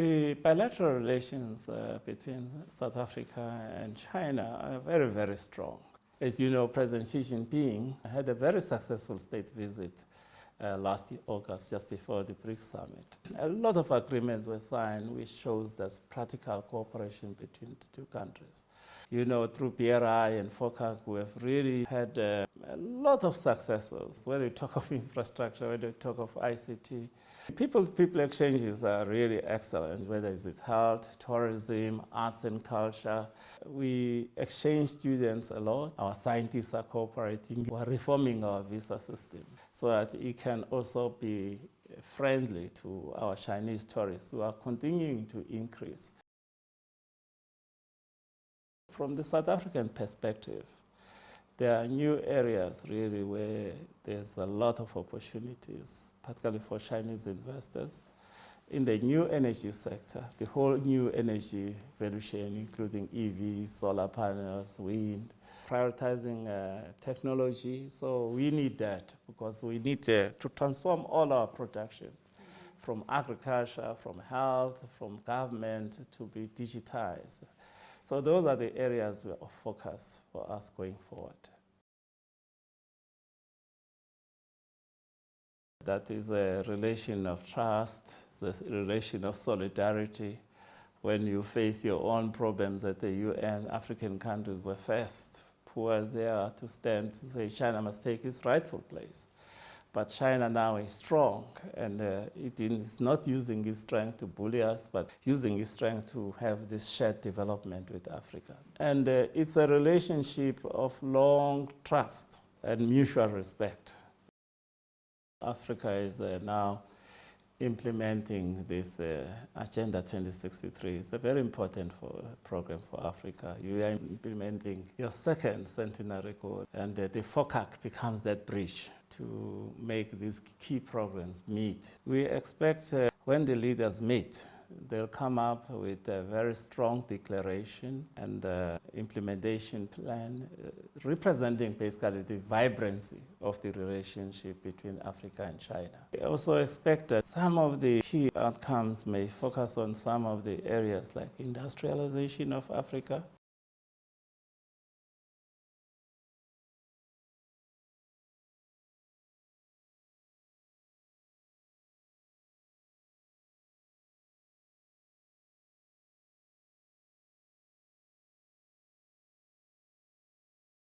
The bilateral relations between South Africa and China are very, very strong. As you know, President Xi Jinping had a very successful state visit last August, just before the BRICS summit. A lot of agreements were signed, which shows there's practical cooperation between the two countries. You know, through BRI and FOCAC, we've really had a lot of successes. When we talk of infrastructure, when we talk of ICT, people-to-people exchanges are really excellent, whether it's health, tourism, arts and culture. We exchange students a lot. Our scientists are cooperating. We're reforming our visa system so that it can also be friendly to our Chinese tourists who are continuing to increase. From the South African perspective, there are new areas really where there's a lot of opportunities, particularly for Chinese investors. In the new energy sector, the whole new energy value chain, including EVs, solar panels, wind, prioritizing technology. So we need that because we need to transform all our production from agriculture, from health, from government to be digitized. So those are the areas of focus for us going forward. That is a relation of trust, it's a relation of solidarity. When you face your own problems at the UN, African countries were first, poor as they are, to stand to say China must take its rightful place. But China now is strong, and it is not using its strength to bully us, but using its strength to have this shared development with Africa. And it's a relationship of long trust and mutual respect. Africa is now implementing this Agenda 2063. It's a very important program for Africa. You are implementing your second centenary goal, and the FOCAC becomes that bridge to make these key programs meet. We expect when the leaders meet, they'll come up with a very strong declaration and implementation plan representing basically the vibrancy of the relationship between Africa and China. We also expect that some of the key outcomes may focus on some of the areas like industrialization of Africa,